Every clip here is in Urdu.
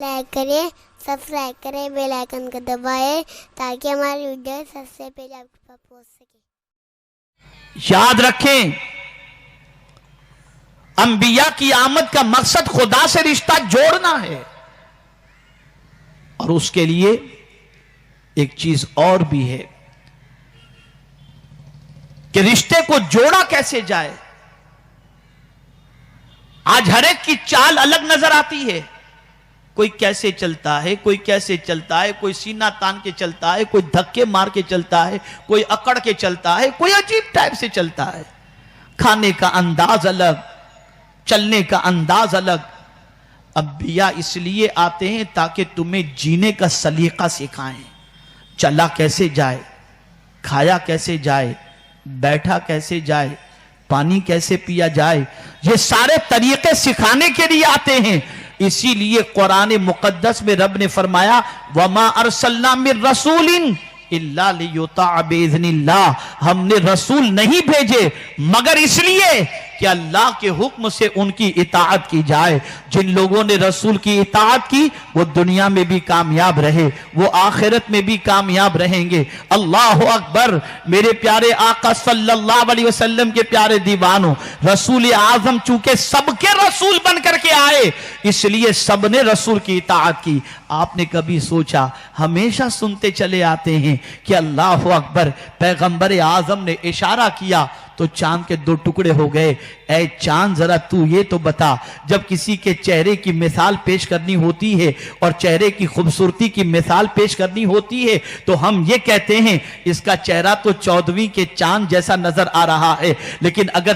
لائک کریں، سبسکرائب کریں، بیل آئکن کو دبائیں تاکہ ہماری ویڈیو سب سے پہلے آپ کے پاس پہنچ سکے۔ یاد رکھیں، انبیاء کی آمد کا مقصد خدا سے رشتہ جوڑنا ہے، اور اس کے لیے ایک چیز اور بھی ہے کہ رشتے کو جوڑا کیسے جائے۔ آج ہر ایک کی چال الگ نظر آتی ہے، کوئی کیسے چلتا ہے، کوئی کیسے چلتا ہے، کوئی سینہ تان کے چلتا ہے، کوئی دھکے مار کے چلتا ہے، کوئی اکڑ کے چلتا ہے، کوئی عجیب ٹائپ سے چلتا ہے۔ کھانے کا انداز الگ، چلنے کا انداز الگ۔ انبیاء اس لیے آتے ہیں تاکہ تمہیں جینے کا سلیقہ سکھائیں، چلا کیسے جائے، کھایا کیسے جائے، بیٹھا کیسے جائے، پانی کیسے پیا جائے، یہ سارے طریقے سکھانے کے لیے آتے ہیں۔ اسی لیے قرآن مقدس میں رب نے فرمایا وَمَا أَرْسَلْنَا مِن رَسُولٍ إِلَّا لِيُطَاعَ بِإِذْنِ اللَّهِ، ہم نے رسول نہیں بھیجے مگر اس لیے کہ اللہ کے حکم سے ان کی اطاعت کی جائے۔ جن لوگوں نے رسول کی اطاعت کی وہ دنیا میں بھی کامیاب رہے، وہ آخرت میں بھی کامیاب رہیں گے۔ اللہ اکبر۔ میرے پیارے آقا صلی اللہ علیہ وسلم کے پیارے دیوانوں، رسول اعظم چونکہ سب کے رسول بن کر کے آئے اس لیے سب نے رسول کی اطاعت کی۔ آپ نے کبھی سوچا، ہمیشہ سنتے چلے آتے ہیں کہ اللہ اکبر، پیغمبر اعظم نے اشارہ کیا تو چاند کے دو ٹکڑے ہو گئے۔ اے چاند ذرا تو یہ تو بتا، جب کسی کے چہرے کی مثال پیش کرنی ہوتی ہے اور چہرے کی خوبصورتی کی مثال پیش کرنی ہوتی ہے تو ہم یہ کہتے ہیں اس کا چہرہ تو 14ویں کے چاند جیسا نظر آ رہا ہے، لیکن اگر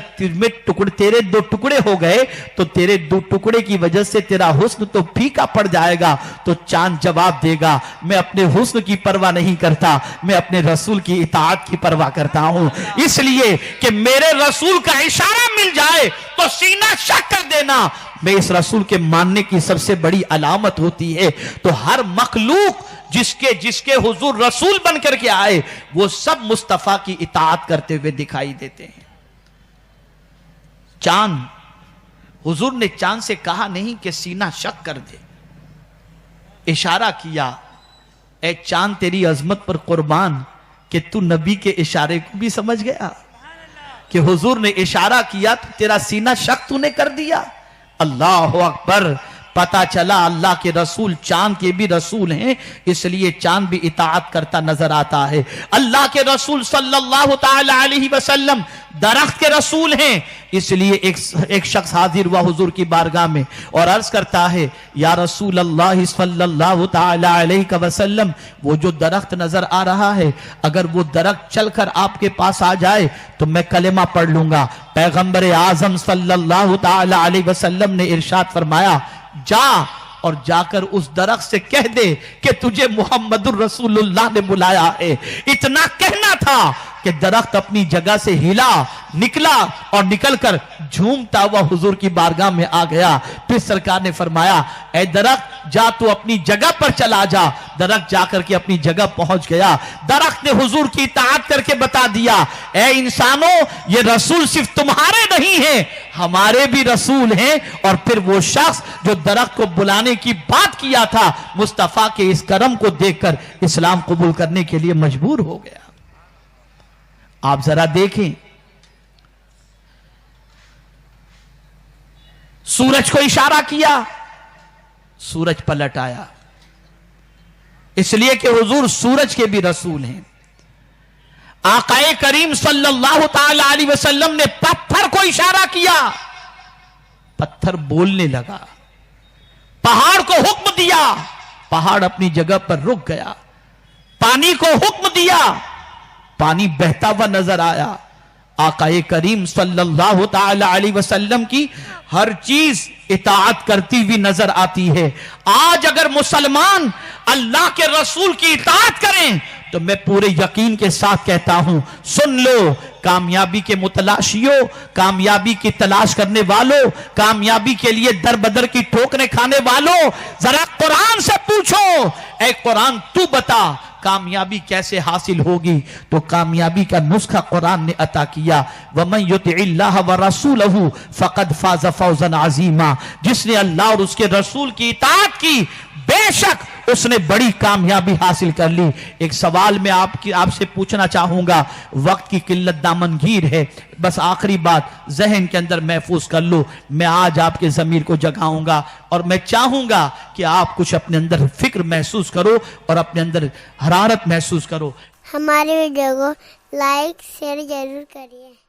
تیرے دو ٹکڑے ہو گئے تو تیرے دو ٹکڑے کی وجہ سے تیرا حسن تو پھیکا پڑ جائے گا۔ تو چاند جواب دے گا، میں اپنے حسن کی پرواہ نہیں کرتا، میں اپنے رسول کی اطاعت کی پرواہ کرتا ہوں۔ اس لیے کہ میرے رسول کا اشارہ مل جائے تو سینہ شک کر دینا میں اس رسول کے ماننے کی سب سے بڑی علامت ہوتی ہے۔ تو ہر مخلوق جس کے حضور رسول بن کر کے آئے وہ سب مصطفیٰ کی اطاعت کرتے ہوئے دکھائی دیتے ہیں۔ چاند، حضور نے چاند سے کہا نہیں کہ سینہ شک کر دے، اشارہ کیا، اے چاند تیری عظمت پر قربان کہ تو نبی کے اشارے کو بھی سمجھ گیا کہ حضور نے اشارہ کیا تو تیرا سینہ شک تو نے کر دیا۔ اللہ اکبر۔ پتا چلا اللہ کے رسول چاند کے بھی رسول ہیں، اس لیے چاند بھی اطاعت کرتا نظر آتا ہے۔ اللہ کے رسول صلی اللہ تعالی علیہ وسلم درخت کے رسول ہیں، اس لیے ایک شخص حاضر ہوا حضور کی بارگاہ میں اور عرض کرتا ہے یا رسول اللہ صلی اللہ تعالی علیہ وسلم، وہ جو درخت نظر آ رہا ہے اگر وہ درخت چل کر آپ کے پاس آ جائے تو میں کلمہ پڑھ لوں گا۔ پیغمبر اعظم صلی اللہ تعالی علیہ وسلم نے ارشاد فرمایا جا اور جا کر اس درخت سے کہہ دے کہ تجھے محمد الرسول اللہ نے بلایا ہے۔ اتنا کہنا تھا کہ درخت اپنی جگہ سے ہلا، نکلا اور نکل کر جھومتا ہوا حضور کی بارگاہ میں آ گیا۔ پھر سرکار نے فرمایا اے درخت جا تو اپنی جگہ پر چلا جا۔ درخت جا کر کے اپنی جگہ پہنچ گیا۔ درخت نے حضور کی اطاعت کر کے بتا دیا اے انسانوں، یہ رسول صرف تمہارے نہیں ہیں، ہمارے بھی رسول ہیں۔ اور پھر وہ شخص جو درخت کو بلانے کی بات کیا تھا مصطفیٰ کے اس کرم کو دیکھ کر اسلام قبول کرنے کے لیے مجبور ہو گیا۔ آپ ذرا دیکھیں، سورج کو اشارہ کیا، سورج پلٹ آیا، اس لیے کہ حضور سورج کے بھی رسول ہیں۔ آقا کریم صلی اللہ تعالی علیہ وسلم نے پتھر کو اشارہ کیا، پتھر بولنے لگا، پہاڑ کو حکم دیا، پہاڑ اپنی جگہ پر رک گیا، پانی کو حکم دیا، پانی بہتا ہوا نظر آیا۔ آقا کریم صلی اللہ تعالی علیہ وسلم کی ہر چیز اطاعت کرتی ہوئی نظر آتی ہے۔ آج اگر مسلمان اللہ کے رسول کی اطاعت کریں تو میں پورے یقین کے ساتھ کہتا ہوں، سن لو کامیابی کے متلاشیوں، کامیابی کی تلاش کرنے والوں، کامیابی کے لیے در بدر کی ٹھوکریں کھانے والوں، ذرا قرآن سے پوچھو، اے قرآن تو بتا کامیابی کیسے حاصل ہوگی؟ تو کامیابی کا نسخہ قرآن نے عطا کیا، وَمَن يُطِعِ اللَّهَ وَرَسُولَهُ فَقَدْ فَازَ فَوْزًا عَظِيمًا، جس نے اللہ اور اس کے رسول کی اطاعت کی بے شک اس نے بڑی کامیابی حاصل کر لی۔ ایک سوال میں آپ سے پوچھنا چاہوں گا، وقت کی قلت دامنگیر ہے، بس آخری بات ذہن کے اندر محفوظ کر لو، میں آج آپ کے ضمیر کو جگاؤں گا اور میں چاہوں گا کہ آپ کچھ اپنے اندر فکر محسوس کرو اور اپنے اندر حرارت محسوس کرو۔ ہماری ویڈیو کو لائک شیئر ضرور کریے۔